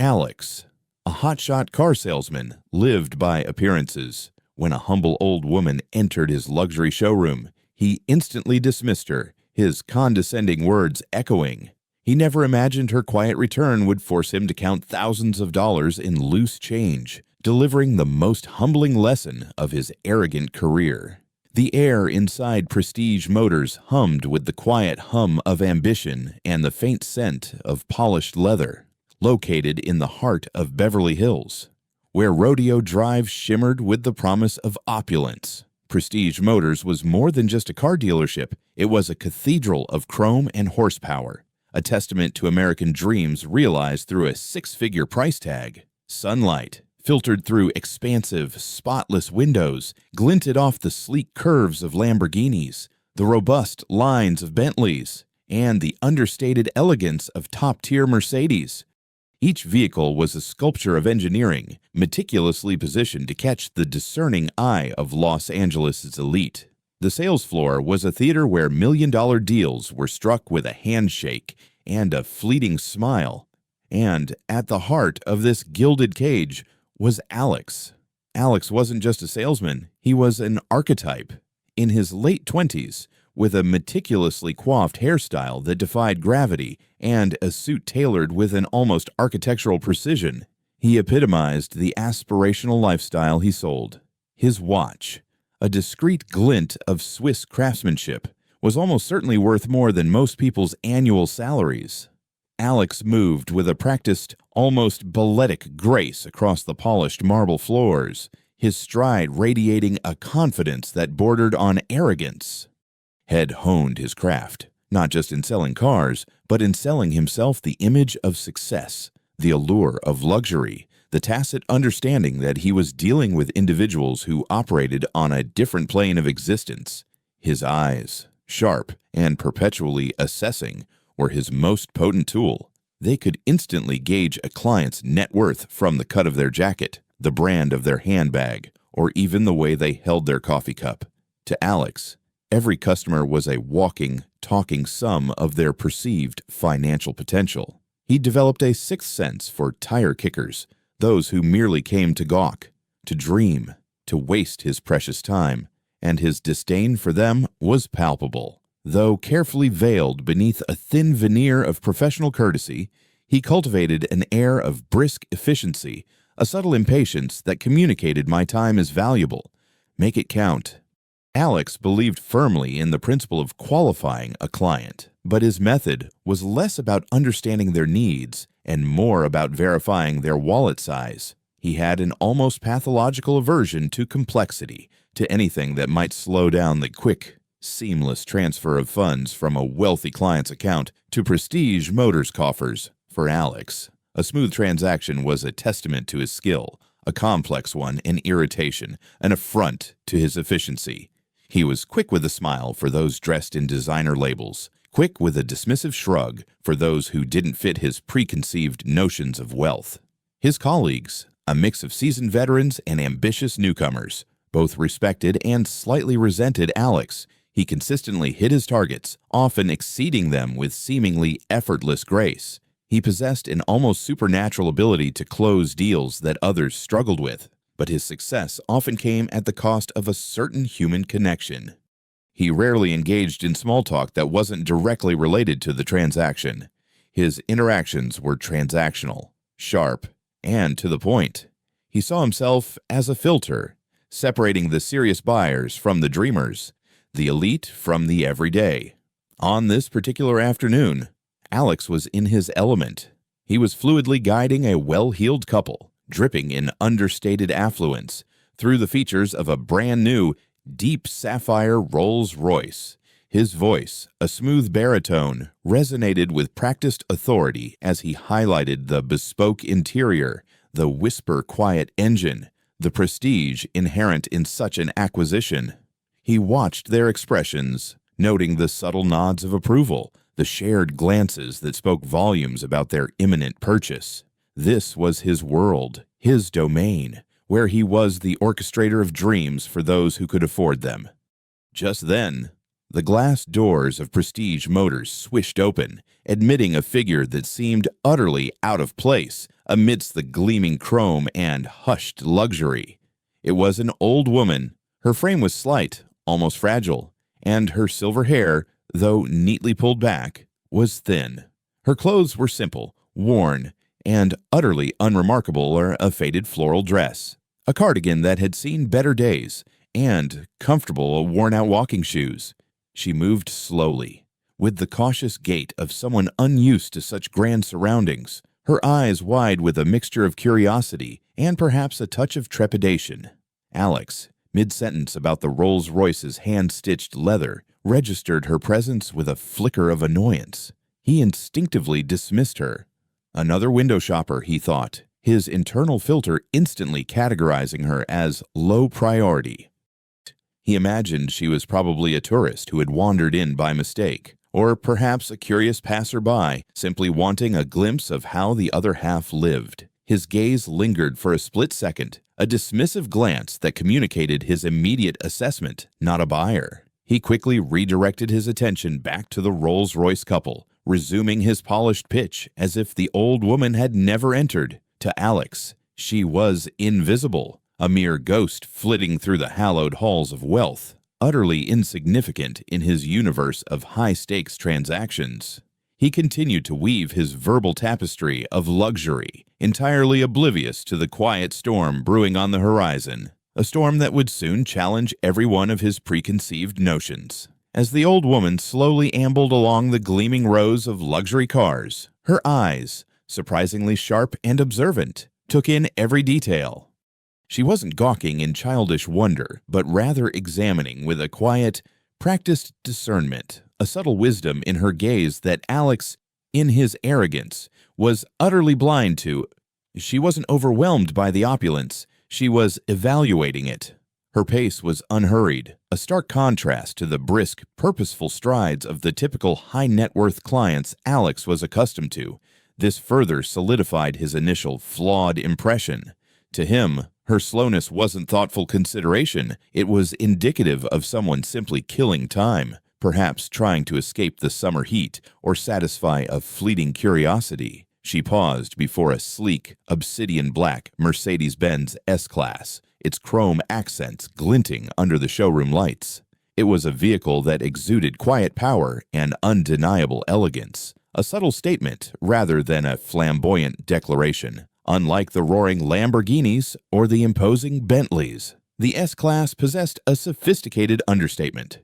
Alex, a hotshot car salesman, lived by appearances. When a humble old woman entered his luxury showroom, he instantly dismissed her, his condescending words echoing. He never imagined her quiet return would force him to count thousands of dollars in loose change, delivering the most humbling lesson of his arrogant career. The air inside Prestige Motors hummed with the quiet hum of ambition and the faint scent of polished leather. Located in the heart of Beverly Hills, where Rodeo Drive shimmered with the promise of opulence, Prestige Motors was more than just a car dealership. It was a cathedral of chrome and horsepower, a testament to American dreams realized through a six-figure price tag. Sunlight, filtered through expansive, spotless windows, glinted off the sleek curves of Lamborghinis, the robust lines of Bentleys, and the understated elegance of top-tier Mercedes. Each vehicle was a sculpture of engineering, meticulously positioned to catch the discerning eye of Los Angeles' elite. The sales floor was a theater where million-dollar deals were struck with a handshake and a fleeting smile. And at the heart of this gilded cage was Alex. Alex wasn't just a salesman, he was an archetype. In his late 20s, with a meticulously coiffed hairstyle that defied gravity and a suit tailored with an almost architectural precision, he epitomized the aspirational lifestyle he sold. His watch, a discreet glint of Swiss craftsmanship, was almost certainly worth more than most people's annual salaries. Alex moved with a practiced, almost balletic grace across the polished marble floors, his stride radiating a confidence that bordered on arrogance. Had honed his craft, not just in selling cars, but in selling himself the image of success, the allure of luxury, the tacit understanding that he was dealing with individuals who operated on a different plane of existence. His eyes, sharp and perpetually assessing, were his most potent tool. They could instantly gauge a client's net worth from the cut of their jacket, the brand of their handbag, or even the way they held their coffee cup. To Alex, every customer was a walking, talking sum of their perceived financial potential. He developed a sixth sense for tire kickers, those who merely came to gawk, to dream, to waste his precious time, and his disdain for them was palpable. Though carefully veiled beneath a thin veneer of professional courtesy, he cultivated an air of brisk efficiency, a subtle impatience that communicated my time is valuable. Make it count. Alex believed firmly in the principle of qualifying a client, but his method was less about understanding their needs and more about verifying their wallet size. He had an almost pathological aversion to complexity, to anything that might slow down the quick, seamless transfer of funds from a wealthy client's account to Prestige Motors coffers. For Alex, a smooth transaction was a testament to his skill, a complex one an irritation, an affront to his efficiency. He was quick with a smile for those dressed in designer labels, quick with a dismissive shrug for those who didn't fit his preconceived notions of wealth. His colleagues, a mix of seasoned veterans and ambitious newcomers, both respected and slightly resented Alex. He consistently hit his targets, often exceeding them with seemingly effortless grace. He possessed an almost supernatural ability to close deals that others struggled with, but his success often came at the cost of a certain human connection. He rarely engaged in small talk that wasn't directly related to the transaction. His interactions were transactional, sharp, and to the point. He saw himself as a filter, separating the serious buyers from the dreamers, the elite from the everyday. On this particular afternoon, Alex was in his element. He was fluidly guiding a well-heeled couple, dripping in understated affluence, through the features of a brand-new, deep sapphire Rolls-Royce. His voice, a smooth baritone, resonated with practiced authority as he highlighted the bespoke interior, the whisper-quiet engine, the prestige inherent in such an acquisition. He watched their expressions, noting the subtle nods of approval, the shared glances that spoke volumes about their imminent purchase. This was his world, his domain, where he was the orchestrator of dreams for those who could afford them. Just then, The glass doors of Prestige Motors swished open, admitting a figure that seemed utterly out of place amidst the gleaming chrome and hushed luxury. It was an old woman. Her frame was slight, almost fragile, and her silver hair, though neatly pulled back, was thin. Her clothes were simple, worn, and utterly unremarkable are a faded floral dress, a cardigan that had seen better days, and comfortable worn-out walking shoes. She moved slowly, with the cautious gait of someone unused to such grand surroundings, her eyes wide with a mixture of curiosity and perhaps a touch of trepidation. Alex, mid-sentence about the Rolls-Royce's hand-stitched leather, registered her presence with a flicker of annoyance. He instinctively dismissed her. Another window shopper, he thought, his internal filter instantly categorizing her as low priority. He imagined she was probably a tourist who had wandered in by mistake, or perhaps a curious passerby simply wanting a glimpse of how the other half lived. His gaze lingered for a split second, a dismissive glance that communicated his immediate assessment, not a buyer. He quickly redirected his attention back to the Rolls-Royce couple, resuming his polished pitch as if the old woman had never entered. To Alex, she was invisible, a mere ghost flitting through the hallowed halls of wealth, utterly insignificant in his universe of high-stakes transactions. He continued to weave his verbal tapestry of luxury, entirely oblivious to the quiet storm brewing on the horizon, a storm that would soon challenge every one of his preconceived notions. As the old woman slowly ambled along the gleaming rows of luxury cars, her eyes, surprisingly sharp and observant, took in every detail. She wasn't gawking in childish wonder, but rather examining with a quiet, practiced discernment, a subtle wisdom in her gaze that Alex, in his arrogance, was utterly blind to. She wasn't overwhelmed by the opulence, she was evaluating it. Her pace was unhurried, a stark contrast to the brisk, purposeful strides of the typical high-net-worth clients Alex was accustomed to. This further solidified his initial flawed impression. To him, her slowness wasn't thoughtful consideration, it was indicative of someone simply killing time, perhaps trying to escape the summer heat or satisfy a fleeting curiosity. She paused before a sleek, obsidian-black Mercedes-Benz S-Class, its chrome accents glinting under the showroom lights. It was a vehicle that exuded quiet power and undeniable elegance, a subtle statement rather than a flamboyant declaration. Unlike the roaring Lamborghinis or the imposing Bentleys, the S-Class possessed a sophisticated understatement.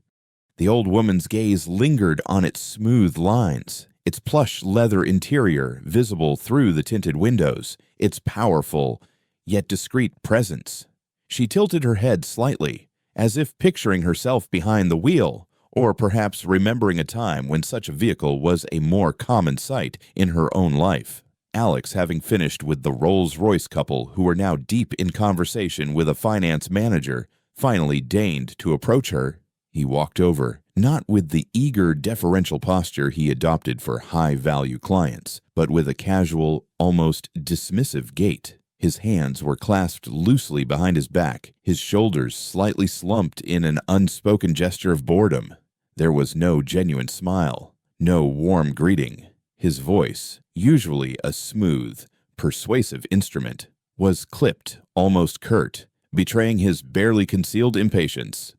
The old woman's gaze lingered on its smooth lines, its plush leather interior visible through the tinted windows, its powerful yet discreet presence. She tilted her head slightly, as if picturing herself behind the wheel, or perhaps remembering a time when such a vehicle was a more common sight in her own life. Alex, having finished with the Rolls-Royce couple who were now deep in conversation with a finance manager, finally deigned to approach her. He walked over, not with the eager, deferential posture he adopted for high-value clients, but with a casual, almost dismissive gait. His hands were clasped loosely behind his back, his shoulders slightly slumped in an unspoken gesture of boredom. There was no genuine smile, no warm greeting. His voice, usually a smooth, persuasive instrument, was clipped, almost curt, betraying his barely concealed impatience.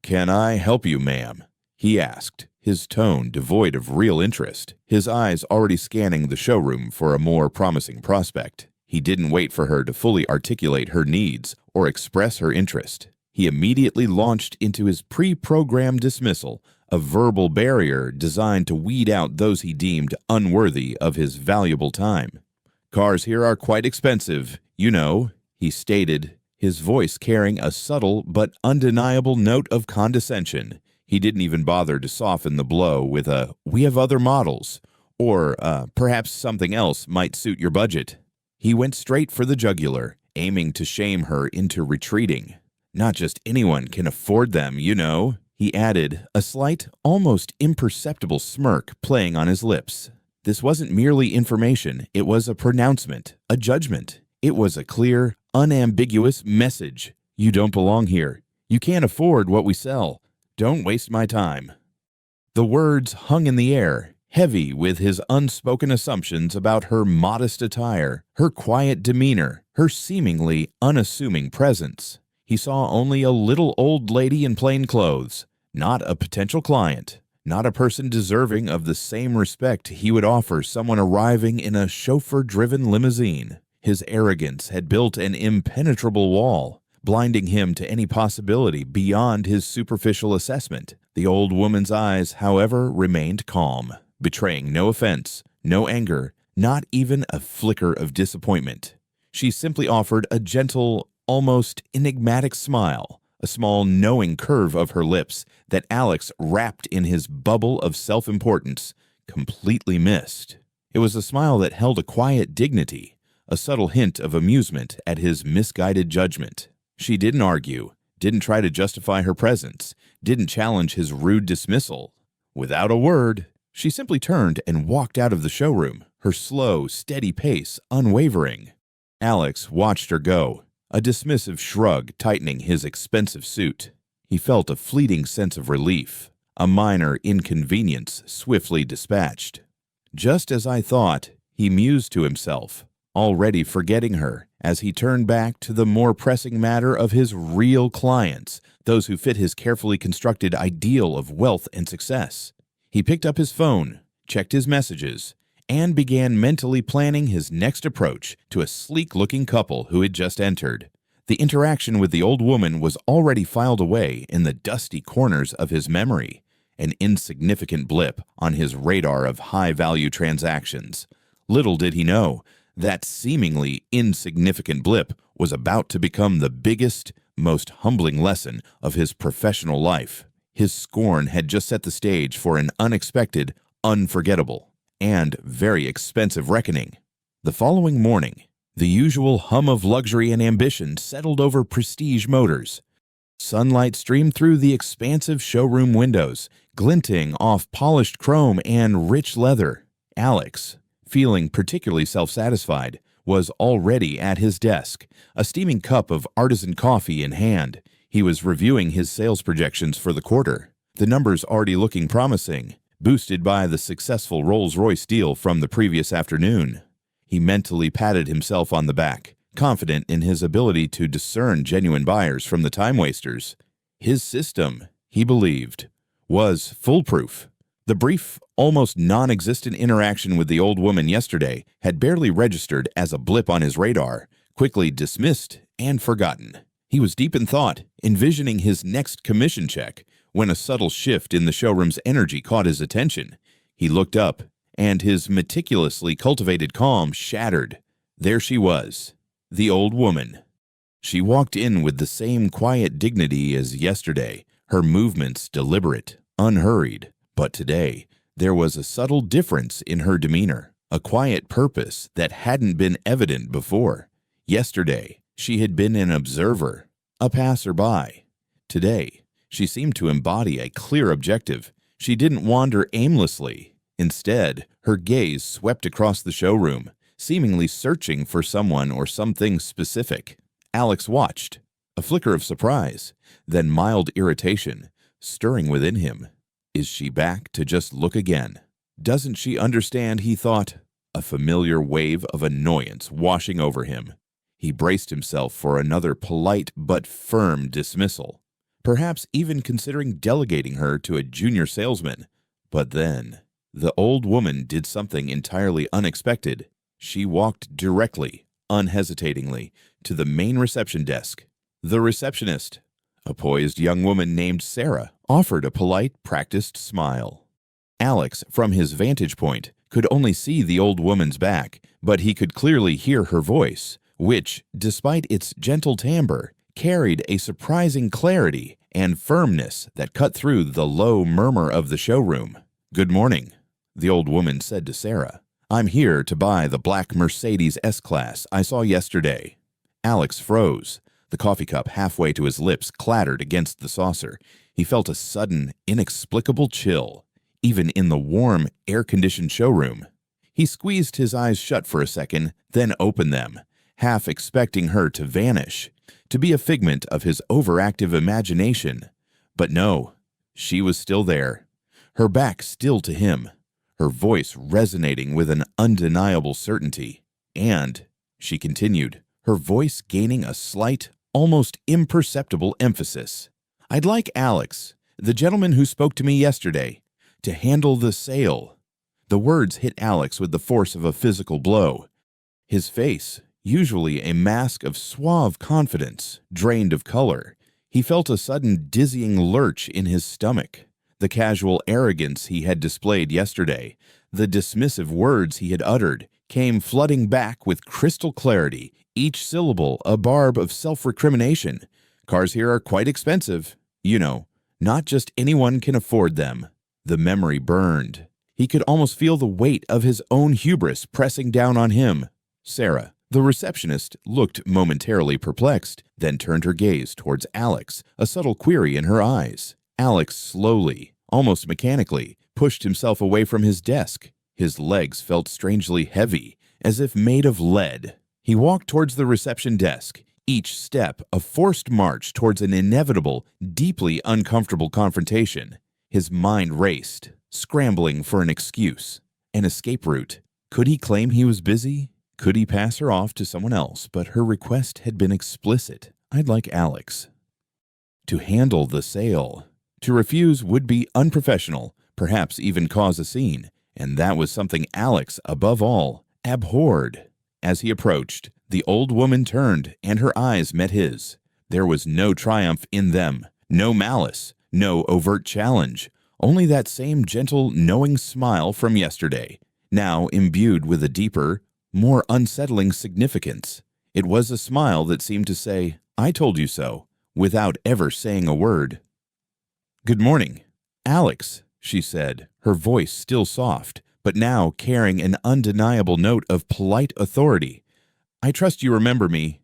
"Can I help you, ma'am?" he asked, his tone devoid of real interest, his eyes already scanning the showroom for a more promising prospect. He didn't wait for her to fully articulate her needs or express her interest. He immediately launched into his pre-programmed dismissal, a verbal barrier designed to weed out those he deemed unworthy of his valuable time. "Cars here are quite expensive, you know," he stated, his voice carrying a subtle but undeniable note of condescension. He didn't even bother to soften the blow with a "we have other models," or perhaps something else might suit your budget. He went straight for the jugular, aiming to shame her into retreating. "Not just anyone can afford them, you know," he added, a slight, almost imperceptible smirk playing on his lips. This wasn't merely information, it was a pronouncement, a judgment. It was a clear, unambiguous message. "You don't belong here. You can't afford what we sell. Don't waste my time." The words hung in the air, heavy with his unspoken assumptions about her modest attire, her quiet demeanor, her seemingly unassuming presence. He saw only a little old lady in plain clothes, not a potential client, not a person deserving of the same respect he would offer someone arriving in a chauffeur-driven limousine. His arrogance had built an impenetrable wall, blinding him to any possibility beyond his superficial assessment. The old woman's eyes, however, remained calm, betraying no offense, no anger, not even a flicker of disappointment. She simply offered a gentle, almost enigmatic smile, a small knowing curve of her lips that Alex, wrapped in his bubble of self-importance, completely missed. It was a smile that held a quiet dignity, a subtle hint of amusement at his misguided judgment. She didn't argue, didn't try to justify her presence, didn't challenge his rude dismissal. Without a word, she simply turned and walked out of the showroom, her slow, steady pace unwavering. Alex watched her go, a dismissive shrug tightening his expensive suit. He felt a fleeting sense of relief, a minor inconvenience swiftly dispatched. Just as I thought, he mused to himself, already forgetting her, as he turned back to the more pressing matter of his real clients, those who fit his carefully constructed ideal of wealth and success. He picked up his phone, checked his messages, and began mentally planning his next approach to a sleek-looking couple who had just entered. The interaction with the old woman was already filed away in the dusty corners of his memory, an insignificant blip on his radar of high-value transactions. Little did he know, that seemingly insignificant blip was about to become the biggest, most humbling lesson of his professional life. His scorn had just set the stage for an unexpected, unforgettable, and very expensive reckoning. The following morning, the usual hum of luxury and ambition settled over Prestige Motors. Sunlight streamed through the expansive showroom windows, glinting off polished chrome and rich leather. Alex, feeling particularly self-satisfied, was already at his desk, a steaming cup of artisan coffee in hand. He was reviewing his sales projections for the quarter, the numbers already looking promising, boosted by the successful Rolls-Royce deal from the previous afternoon. He mentally patted himself on the back, confident in his ability to discern genuine buyers from the time-wasters. His system, he believed, was foolproof. The brief, almost non-existent interaction with the old woman yesterday had barely registered as a blip on his radar, quickly dismissed and forgotten. He was deep in thought, envisioning his next commission check, when a subtle shift in the showroom's energy caught his attention. He looked up, and his meticulously cultivated calm shattered. There she was, the old woman. She walked in with the same quiet dignity as yesterday, her movements deliberate, unhurried. But today, there was a subtle difference in her demeanor, a quiet purpose that hadn't been evident before. Yesterday, she had been an observer, a passerby. Today, she seemed to embody a clear objective. She didn't wander aimlessly. Instead, her gaze swept across the showroom, seemingly searching for someone or something specific. Alex watched, a flicker of surprise, then mild irritation, stirring within him. Is she back to just look again? Doesn't she understand, he thought, a familiar wave of annoyance washing over him. He braced himself for another polite but firm dismissal, perhaps even considering delegating her to a junior salesman. But then, the old woman did something entirely unexpected. She walked directly, unhesitatingly, to the main reception desk. The receptionist, a poised young woman named Sarah, offered a polite, practiced smile. Alex, from his vantage point, could only see the old woman's back, but he could clearly hear her voice, which, despite its gentle timbre, carried a surprising clarity and firmness that cut through the low murmur of the showroom. "Good morning," the old woman said to Sarah. "I'm here to buy the black Mercedes S-Class I saw yesterday." Alex froze. The coffee cup halfway to his lips clattered against the saucer. He felt a sudden, inexplicable chill, even in the warm, air-conditioned showroom. He squeezed his eyes shut for a second, then opened them, half expecting her to vanish, to be a figment of his overactive imagination. But no, she was still there. her back still to him, her voice resonating with an undeniable certainty. And, she continued, her voice gaining a slight, almost imperceptible emphasis, I'd like Alex, the gentleman who spoke to me yesterday, to handle the sale. The words hit Alex with the force of a physical blow. His face, usually a mask of suave confidence, drained of color. He felt a sudden dizzying lurch in his stomach. The casual arrogance he had displayed yesterday, the dismissive words he had uttered, came flooding back with crystal clarity, each syllable a barb of self-recrimination. Cars here are quite expensive. You know, not just anyone can afford them. The memory burned. He could almost feel the weight of his own hubris pressing down on him. Sarah, the receptionist, looked momentarily perplexed, then turned her gaze towards Alex, a subtle query in her eyes. Alex slowly, almost mechanically, pushed himself away from his desk. His legs felt strangely heavy, as if made of lead. He walked towards the reception desk, each step a forced march towards an inevitable, deeply uncomfortable confrontation. His mind raced, scrambling for an excuse, an escape route. Could he claim he was busy? Could he pass her off to someone else? But her request had been explicit. I'd like Alex to handle the sale. To refuse would be unprofessional, perhaps even cause a scene, and that was something Alex, above all, abhorred. As he approached, the old woman turned, and her eyes met his. There was no triumph in them, no malice, no overt challenge, only that same gentle, knowing smile from yesterday, now imbued with a deeper, more unsettling significance. It was a smile that seemed to say, I told you so, without ever saying a word. Good morning, Alex, she said, her voice still soft, but now carrying an undeniable note of polite authority. I trust you remember me.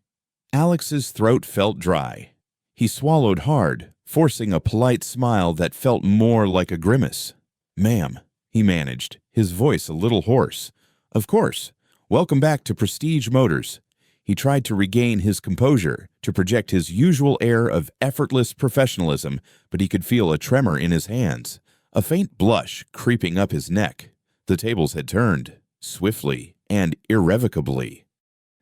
Alex's throat felt dry. He swallowed hard, forcing a polite smile that felt more like a grimace. Ma'am, he managed, his voice a little hoarse. Of course. Welcome back to Prestige Motors. He tried to regain his composure, to project his usual air of effortless professionalism, but he could feel a tremor in his hands, a faint blush creeping up his neck. The tables had turned, swiftly and irrevocably.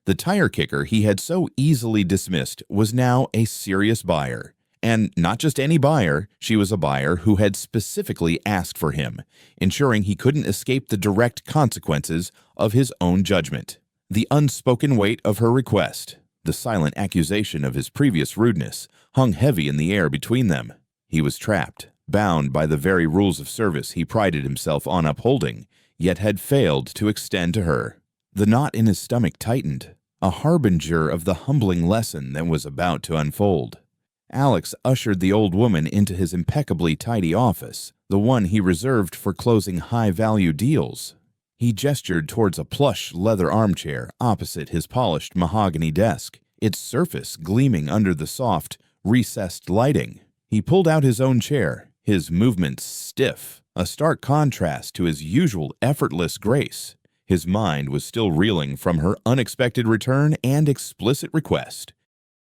The tire kicker he had so easily dismissed was now a serious buyer. And not just any buyer, she was a buyer who had specifically asked for him, ensuring he couldn't escape the direct consequences of his own judgment. The unspoken weight of her request, the silent accusation of his previous rudeness, hung heavy in the air between them. He was trapped, bound by the very rules of service he prided himself on upholding, yet had failed to extend to her. The knot in his stomach tightened, a harbinger of the humbling lesson that was about to unfold. Alex ushered the old woman into his impeccably tidy office, the one he reserved for closing high-value deals. He gestured towards a plush leather armchair opposite his polished mahogany desk, its surface gleaming under the soft, recessed lighting. He pulled out his own chair, his movements stiff, a stark contrast to his usual effortless grace. His mind was still reeling from her unexpected return and explicit request.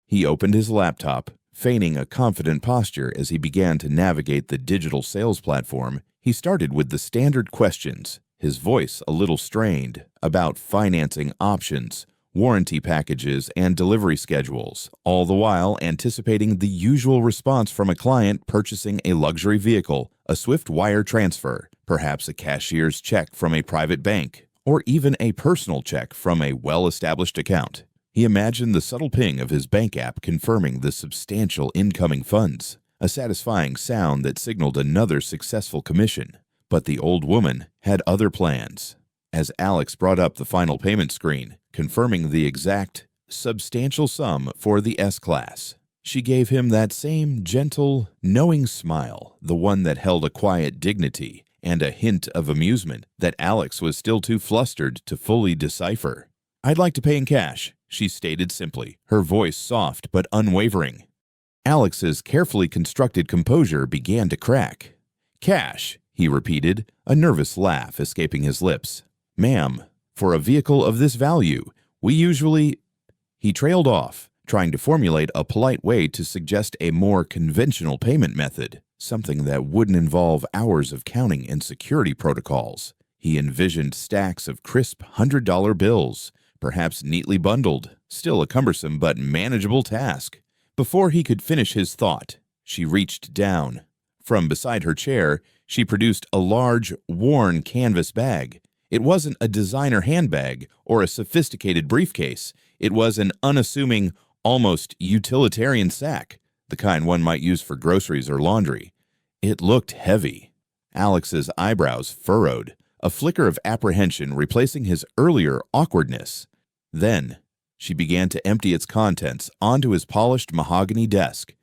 He opened his laptop, feigning a confident posture as he began to navigate the digital sales platform. He started with the standard questions, his voice a little strained, about financing options, warranty packages, and delivery schedules, all the while anticipating the usual response from a client purchasing a luxury vehicle, a swift wire transfer, perhaps a cashier's check from a private bank, or even a personal check from a well-established account. He imagined the subtle ping of his bank app confirming the substantial incoming funds, a satisfying sound that signaled another successful commission. But the old woman had other plans. As Alex brought up the final payment screen, confirming the exact, substantial sum for the S-Class, she gave him that same gentle, knowing smile, the one that held a quiet dignity and a hint of amusement that Alex was still too flustered to fully decipher. I'd like to pay in cash, she stated simply, her voice soft but unwavering. Alex's carefully constructed composure began to crack. Cash, he repeated, a nervous laugh escaping his lips. Ma'am, for a vehicle of this value, we usually... He trailed off, trying to formulate a polite way to suggest a more conventional payment method. something that wouldn't involve hours of counting and security protocols. He envisioned stacks of crisp $100 bills, perhaps neatly bundled, still a cumbersome but manageable task. Before he could finish his thought, she reached down. From beside her chair, she produced a large, worn canvas bag. It wasn't a designer handbag or a sophisticated briefcase. It was an unassuming, almost utilitarian sack, the kind one might use for groceries or laundry. It looked heavy. Alex's eyebrows furrowed, a flicker of apprehension replacing his earlier awkwardness. Then, she began to empty its contents onto his polished mahogany desk.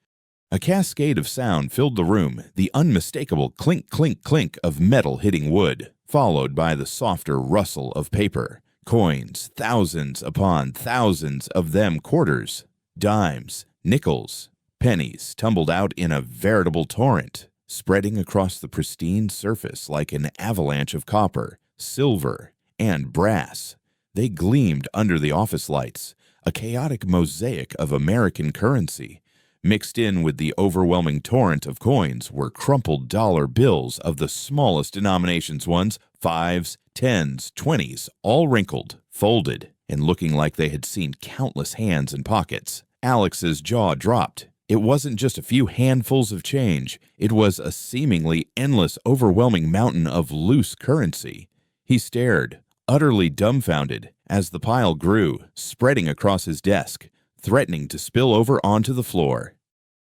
A cascade of sound filled the room, the unmistakable clink, clink, clink of metal hitting wood, followed by the softer rustle of paper. Coins, thousands upon thousands of them, quarters, dimes, nickels, pennies tumbled out in a veritable torrent, spreading across the pristine surface like an avalanche of copper, silver, and brass. They gleamed under the office lights, a chaotic mosaic of American currency. Mixed in with the overwhelming torrent of coins were crumpled dollar bills of the smallest denominations, ones, 5s, 10s, 20s, all wrinkled, folded, and looking like they had seen countless hands and pockets. Alex's jaw dropped. It wasn't just a few handfuls of change. It was a seemingly endless, overwhelming mountain of loose currency. He stared, utterly dumbfounded, as the pile grew, spreading across his desk, threatening to spill over onto the floor.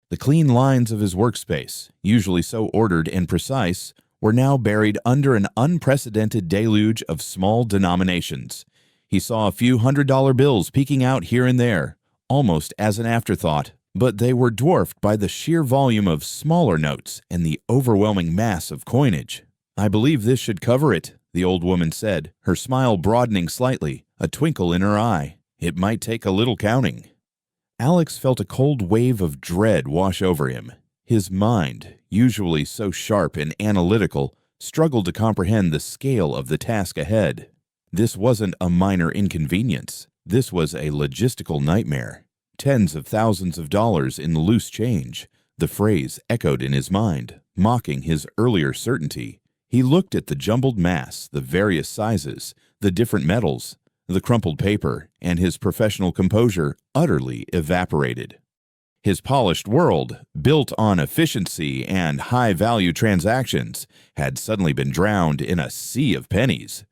The clean lines of his workspace, usually so ordered and precise, were now buried under an unprecedented deluge of small denominations. He saw a few $100 bills peeking out here and there, almost as an afterthought, but they were dwarfed by the sheer volume of smaller notes and the overwhelming mass of coinage. "I believe this should cover it," the old woman said, her smile broadening slightly, a twinkle in her eye. "It might take a little counting." Alex felt a cold wave of dread wash over him. His mind, usually so sharp and analytical, struggled to comprehend the scale of the task ahead. This wasn't a minor inconvenience. This was a logistical nightmare. Tens of thousands of dollars in loose change. The phrase echoed in his mind, mocking his earlier certainty. He looked at the jumbled mass, the various sizes, the different metals, the crumpled paper, and his professional composure utterly evaporated. His polished world, built on efficiency and high-value transactions, had suddenly been drowned in a sea of pennies.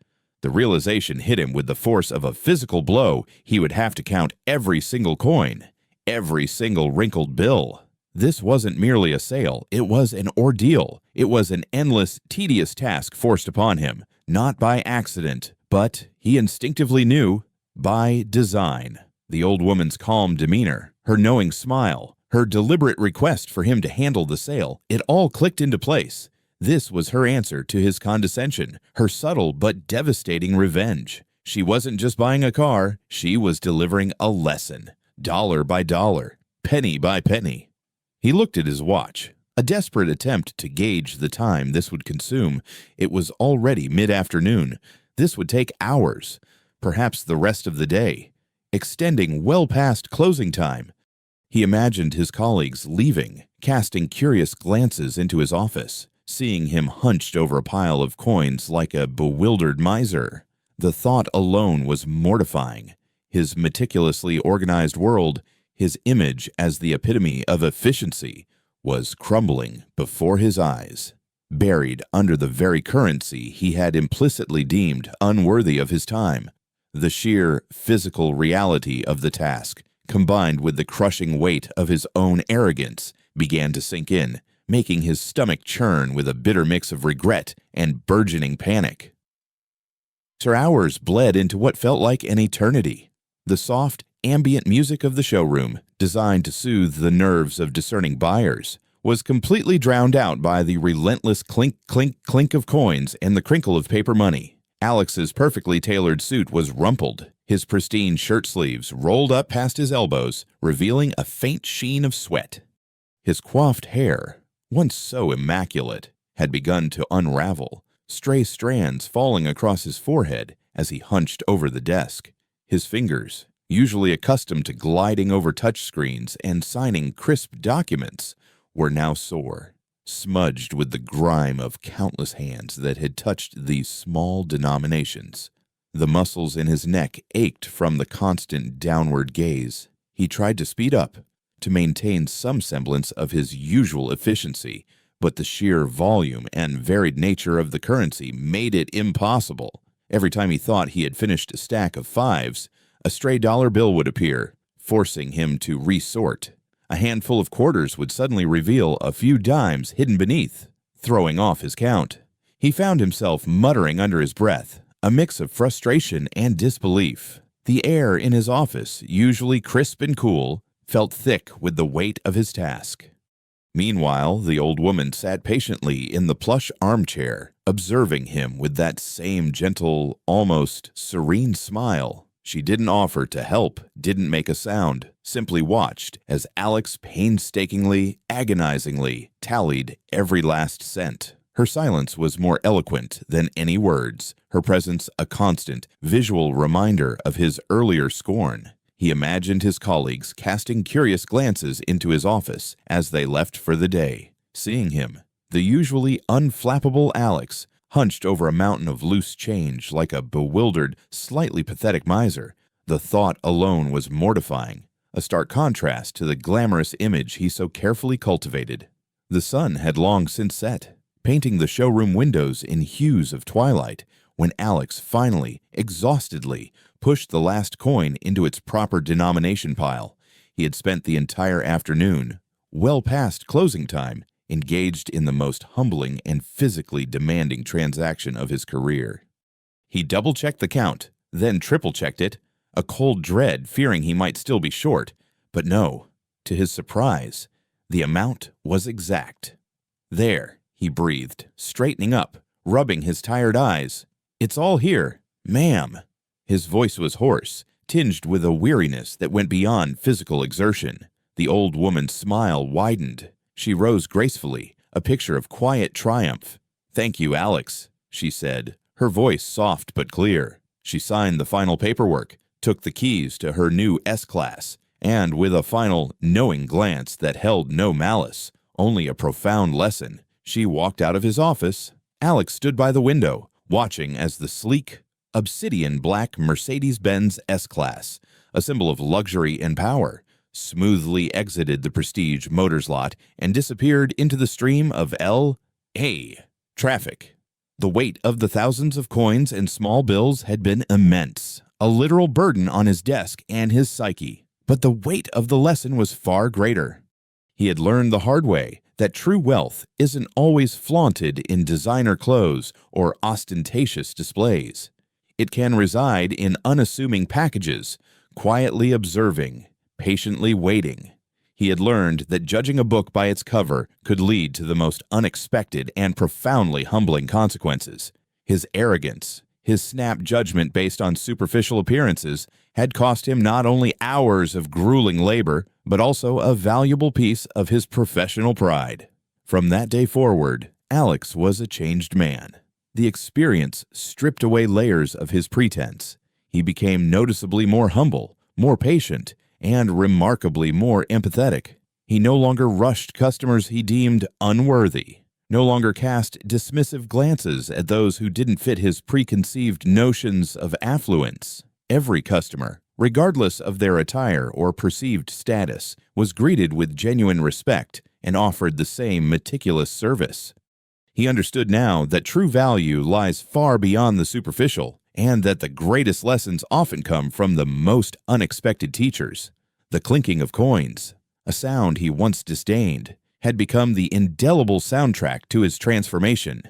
The realization hit him with the force of a physical blow. He would have to count every single coin, every single wrinkled bill. This wasn't merely a sale. It was an ordeal. It was an endless, tedious task forced upon him, not by accident, but, he instinctively knew, by design. The old woman's calm demeanor, her knowing smile, her deliberate request for him to handle the sale, it all clicked into place. This was her answer to his condescension, her subtle but devastating revenge. She wasn't just buying a car, she was delivering a lesson, dollar by dollar, penny by penny. He looked at his watch, a desperate attempt to gauge the time this would consume. It was already mid-afternoon. This would take hours, perhaps the rest of the day, extending well past closing time. He imagined his colleagues leaving, casting curious glances into his office, seeing him hunched over a pile of coins like a bewildered miser. The thought alone was mortifying. His meticulously organized world, his image as the epitome of efficiency, was crumbling before his eyes. Buried under the very currency he had implicitly deemed unworthy of his time. The sheer physical reality of the task, combined with the crushing weight of his own arrogance, began to sink in, making his stomach churn with a bitter mix of regret and burgeoning panic. Her hours bled into what felt like an eternity. The soft, ambient music of the showroom, designed to soothe the nerves of discerning buyers, was completely drowned out by the relentless clink, clink, clink of coins and the crinkle of paper money. Alex's perfectly tailored suit was rumpled, his pristine shirt sleeves rolled up past his elbows, revealing a faint sheen of sweat. His coiffed hair, once so immaculate, had begun to unravel, stray strands falling across his forehead as he hunched over the desk. His fingers, usually accustomed to gliding over touchscreens and signing crisp documents, were now sore, smudged with the grime of countless hands that had touched these small denominations. The muscles in his neck ached from the constant downward gaze. He tried to speed up, to maintain some semblance of his usual efficiency, but the sheer volume and varied nature of the currency made it impossible. Every time he thought he had finished a stack of fives, a stray dollar bill would appear, forcing him to resort. A handful of quarters would suddenly reveal a few dimes hidden beneath, throwing off his count. He found himself muttering under his breath, a mix of frustration and disbelief. The air in his office, usually crisp and cool, felt thick with the weight of his task. Meanwhile, the old woman sat patiently in the plush armchair, observing him with that same gentle, almost serene smile. She didn't offer to help, didn't make a sound, simply watched as Alex painstakingly, agonizingly tallied every last cent. Her silence was more eloquent than any words, her presence a constant, visual reminder of his earlier scorn. He imagined his colleagues casting curious glances into his office as they left for the day. Seeing him, the usually unflappable Alex, hunched over a mountain of loose change like a bewildered, slightly pathetic miser, the thought alone was mortifying, a stark contrast to the glamorous image he so carefully cultivated. The sun had long since set, painting the showroom windows in hues of twilight, when Alex finally, exhaustedly, pushed the last coin into its proper denomination pile. He had spent the entire afternoon, well past closing time, engaged in the most humbling and physically demanding transaction of his career. He double-checked the count, then triple-checked it, a cold dread fearing he might still be short. But no, to his surprise, the amount was exact. "There," he breathed, straightening up, rubbing his tired eyes. "It's all here, ma'am." His voice was hoarse, tinged with a weariness that went beyond physical exertion. The old woman's smile widened. She rose gracefully, a picture of quiet triumph. "Thank you, Alex," she said, her voice soft but clear. She signed the final paperwork, took the keys to her new S-Class, and with a final, knowing glance that held no malice, only a profound lesson, she walked out of his office. Alex stood by the window, watching as the sleek, obsidian black Mercedes-Benz S-Class, a symbol of luxury and power, smoothly exited the Prestige Motors lot and disappeared into the stream of L.A. traffic. The weight of the thousands of coins and small bills had been immense, a literal burden on his desk and his psyche. But the weight of the lesson was far greater. He had learned the hard way that true wealth isn't always flaunted in designer clothes or ostentatious displays. It can reside in unassuming packages, quietly observing, patiently waiting. He had learned that judging a book by its cover could lead to the most unexpected and profoundly humbling consequences. His arrogance, his snap judgment based on superficial appearances, had cost him not only hours of grueling labor, but also a valuable piece of his professional pride. From that day forward, Alex was a changed man. The experience stripped away layers of his pretense. He became noticeably more humble, more patient, and remarkably more empathetic. He no longer rushed customers he deemed unworthy, no longer cast dismissive glances at those who didn't fit his preconceived notions of affluence. Every customer, regardless of their attire or perceived status, was greeted with genuine respect and offered the same meticulous service. He understood now that true value lies far beyond the superficial, and that the greatest lessons often come from the most unexpected teachers. The clinking of coins, a sound he once disdained, had become the indelible soundtrack to his transformation.